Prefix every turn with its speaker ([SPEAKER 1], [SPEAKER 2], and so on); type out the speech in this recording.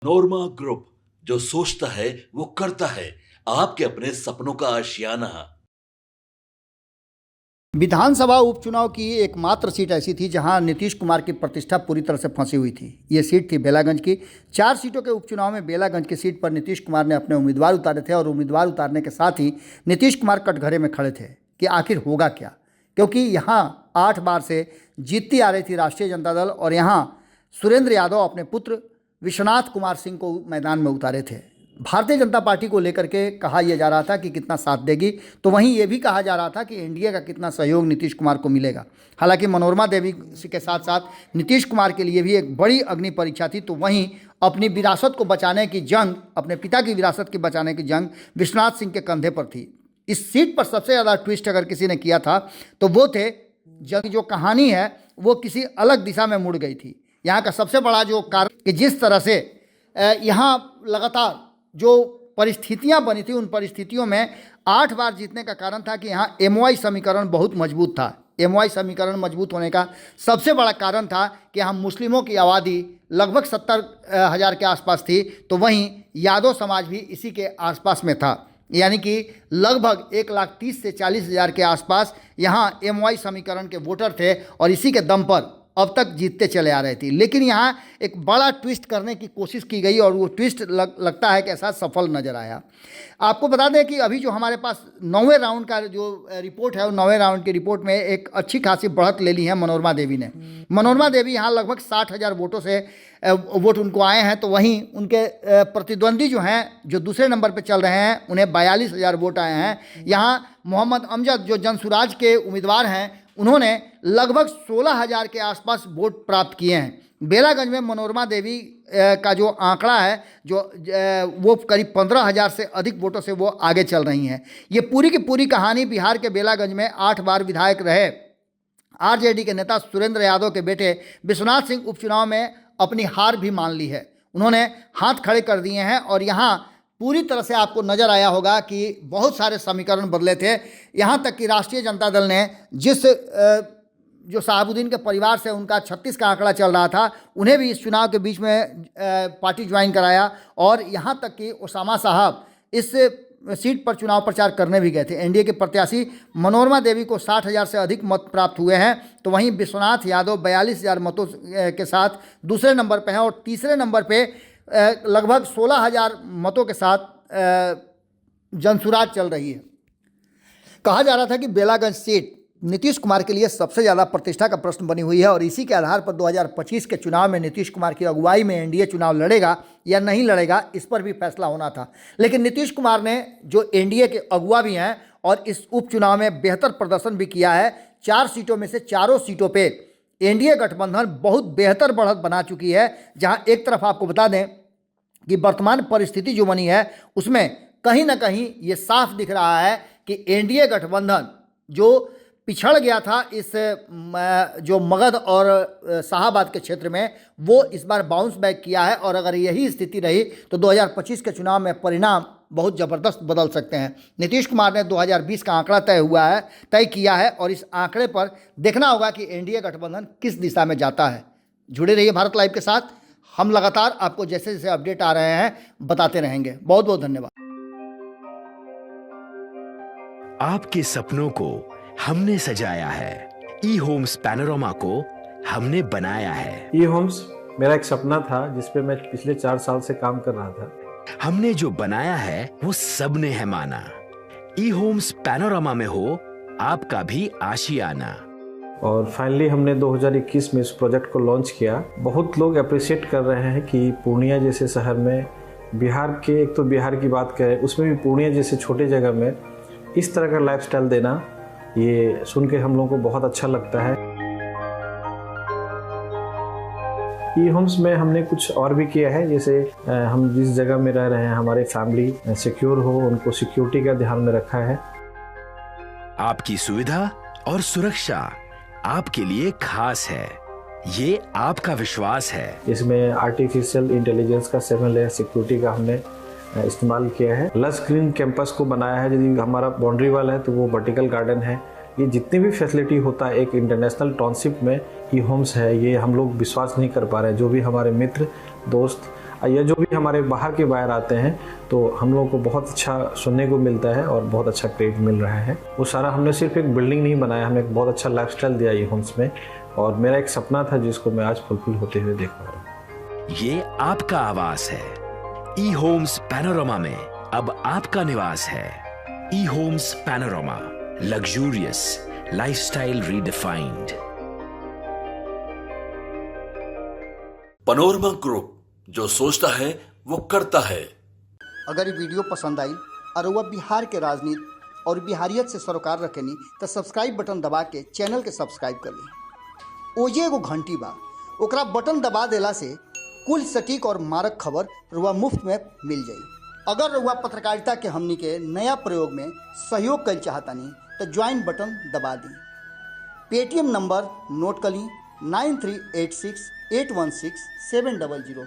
[SPEAKER 1] नोरमा group, जो सोचता है वो करता है। आपके अपने सपनों का आशियाना।
[SPEAKER 2] विधानसभा उपचुनाव की एकमात्र सीट ऐसी थी जहां नीतीश कुमार की प्रतिष्ठा पूरी तरह से फंसी हुई थी। ये सीट थी बेलागंज की। 4 सीटों के उपचुनाव में बेलागंज की सीट पर नीतीश कुमार ने अपने उम्मीदवार उतारे थे और उम्मीदवार उतारने के साथ ही नीतीश कुमार कटघरे में खड़े थे कि आखिर होगा क्या, क्योंकि यहाँ 8 बार से जीतती आ रही थी राष्ट्रीय जनता दल और यहाँ सुरेंद्र यादव अपने पुत्र विश्वनाथ कुमार सिंह को मैदान में उतारे थे। भारतीय जनता पार्टी को लेकर के कहा यह जा रहा था कि कितना साथ देगी, तो वहीं ये भी कहा जा रहा था कि एनडीए का कितना सहयोग नीतीश कुमार को मिलेगा। हालांकि मनोरमा देवी के साथ साथ नीतीश कुमार के लिए भी एक बड़ी अग्नि परीक्षा थी। तो वहीं अपनी विरासत को बचाने की जंग, अपने पिता की विरासत की बचाने की जंग विश्वनाथ सिंह के कंधे पर थी। इस सीट पर सबसे ज़्यादा ट्विस्ट अगर किसी ने किया था तो वो थे, जंग जो कहानी है वो किसी अलग दिशा में मुड़ गई थी। यहाँ का सबसे बड़ा जो कारण कि जिस तरह से यहाँ लगातार जो परिस्थितियां बनी थी, उन परिस्थितियों में 8 बार जीतने का कारण था कि यहाँ एमवाई समीकरण बहुत मजबूत था। एमवाई समीकरण मजबूत होने का सबसे बड़ा कारण था कि यहाँ मुस्लिमों की आबादी लगभग 70,000 के आसपास थी, तो वहीं यादव समाज भी इसी के आसपास में था। यानी कि लगभग 1,30,000 से 40,000 के आसपास यहाँ एमवाई समीकरण के वोटर थे और इसी के दम पर अब तक जीतते चले आ रहे थे। लेकिन यहाँ एक बड़ा ट्विस्ट करने की कोशिश की गई और वो ट्विस्ट लगता है कि ऐसा सफल नज़र आया। आपको बता दें कि अभी जो हमारे पास 9वें राउंड का जो रिपोर्ट है, वो 9वें राउंड की रिपोर्ट में एक अच्छी खासी बढ़त ले ली है मनोरमा देवी ने। मनोरमा देवी यहाँ लगभग 60,000 वोटों से वोट उनको आए हैं, तो वहीं उनके प्रतिद्वंदी जो हैं, जो दूसरे नंबर पर चल रहे हैं, उन्हें 42,000 वोट आए हैं। यहाँ मोहम्मद अमजद जो जनसुराज के उम्मीदवार हैं, उन्होंने लगभग 16,000 के आसपास वोट प्राप्त किए हैं। बेलागंज में मनोरमा देवी का जो आंकड़ा है, वो करीब 15,000 से अधिक वोटों से वो आगे चल रही हैं। ये पूरी की पूरी कहानी बिहार के बेलागंज में 8 बार विधायक रहे आरजेडी के नेता सुरेंद्र यादव के बेटे विश्वनाथ सिंह उपचुनाव में अपनी हार भी मान ली है। उन्होंने हाथ खड़े कर दिए हैं और यहाँ पूरी तरह से आपको नज़र आया होगा कि बहुत सारे समीकरण बदले थे। यहाँ तक कि राष्ट्रीय जनता दल ने जिस जो साहबुद्दीन के परिवार से उनका 36 का आंकड़ा चल रहा था, उन्हें भी इस चुनाव के बीच में पार्टी ज्वाइन कराया और यहाँ तक कि ओसामा साहब इस सीट पर चुनाव प्रचार करने भी गए थे। एनडीए के प्रत्याशी मनोरमा देवी को 60,000 से अधिक मत प्राप्त हुए हैं, तो वहीं विश्वनाथ यादव 42,000 मतों के साथ दूसरे नंबर पर हैं और तीसरे नंबर पर लगभग 16,000 मतों के साथ जनसुराज चल रही है। कहा जा रहा था कि बेलागंज सीट नीतीश कुमार के लिए सबसे ज़्यादा प्रतिष्ठा का प्रश्न बनी हुई है और इसी के आधार पर 2025 के चुनाव में नीतीश कुमार की अगुवाई में एनडीए चुनाव लड़ेगा या नहीं लड़ेगा, इस पर भी फैसला होना था। लेकिन नीतीश कुमार ने, जो एनडीए के अगुवा भी हैं और इस उपचुनाव में बेहतर प्रदर्शन भी किया है, 4 सीटों में से चारों सीटों पर एनडीए गठबंधन बहुत बेहतर बढ़त बना चुकी है। जहाँ एक तरफ आपको बता दें कि वर्तमान परिस्थिति जो बनी है, उसमें कहीं ना कहीं ये साफ दिख रहा है कि एनडीए गठबंधन जो पिछड़ गया था इस जो मगध और शाहाबाद के क्षेत्र में, वो इस बार बाउंस बैक किया है और अगर यही स्थिति रही तो 2025 के चुनाव में परिणाम बहुत ज़बरदस्त बदल सकते हैं। नीतीश कुमार ने 2020 का आंकड़ा तय किया है और इस आंकड़े पर देखना होगा कि एनडीए गठबंधन किस दिशा में जाता है। जुड़े रहिए भारत लाइव के साथ, हम लगातार आपको जैसे जैसे अपडेट आ रहे हैं बताते रहेंगे। बहुत बहुत धन्यवाद।
[SPEAKER 3] आपके सपनों को हमने सजाया है, ई होम्स पैनोरमा को हमने बनाया है।
[SPEAKER 4] ई होम्स मेरा एक सपना था जिस पे मैं पिछले 4 साल से काम कर रहा था।
[SPEAKER 3] हमने जो बनाया है वो सबने है माना। ई होम्स पैनोरमा में हो आपका भी आशियाना।
[SPEAKER 4] और फाइनली हमने 2021 में इस प्रोजेक्ट को लॉन्च किया। बहुत लोग अप्रिशिएट कर रहे हैं कि पूर्णिया जैसे शहर में, बिहार के, एक तो बिहार की बात करें उसमें भी पूर्णिया जैसे छोटे जगह में इस तरह का लाइफस्टाइल देना, ये सुन के हम लोगों को बहुत अच्छा लगता है। ई होम्स में हमने कुछ और भी किया है, जैसे हम जिस जगह में रह रहे हैं हमारी फैमिली सिक्योर हो, उनको सिक्योरिटी का ध्यान में रखा है।
[SPEAKER 3] आपकी सुविधा और सुरक्षा आपके लिए खास है, ये आपका विश्वास है।
[SPEAKER 4] इसमें आर्टिफिशियल इंटेलिजेंस का 7 लेयर सिक्योरिटी का हमने इस्तेमाल किया है। लस ग्रीन कैंपस को बनाया है। यदि हमारा बाउंड्री वाल है तो वो वर्टिकल गार्डन है। ये जितनी भी फैसिलिटी होता है एक इंटरनेशनल टाउनशिप में ई होम्स है, ये हम लोग विश्वास नहीं कर पा रहे हैं। जो भी हमारे मित्र दोस्त या जो भी हमारे बाहर के बायर आते हैं तो हम लोगों को बहुत अच्छा सुनने को मिलता है और बहुत अच्छा क्रेडिट मिल रहा है। वो सारा हमने सिर्फ एक बिल्डिंग नहीं बनाया, हमने एक बहुत अच्छा लाइफस्टाइल दिया ई होम्स में, और मेरा एक सपना था जिसको मैं आज फुलफिल होते हुए देख पा रहा हूँ।
[SPEAKER 3] ये आपका आवास है। ई होम्स पैनोरामा में अब आपका निवास है। E homes Panorama, luxurious lifestyle redefined.
[SPEAKER 1] Panorama group, जो सोचता है वो करता है।
[SPEAKER 2] अगर ये वीडियो पसंद आई और वह बिहार के राजनीति और बिहारियत से सरोकार रखेनी तो सब्सक्राइब बटन दबा के चैनल के सब्सक्राइब कर ली। ओजे एगो घंटी बा, ओकरा बटन दबा देला से कुल सटीक और मारक खबर रुआ मुफ्त में मिल जाई। अगर रुआ पत्रकारिता के हमनी के नया प्रयोग में सहयोग कर चाहतानी तो ज्वाइन बटन दबा दी। पेटीएम नंबर नोट कर ली 9386816700।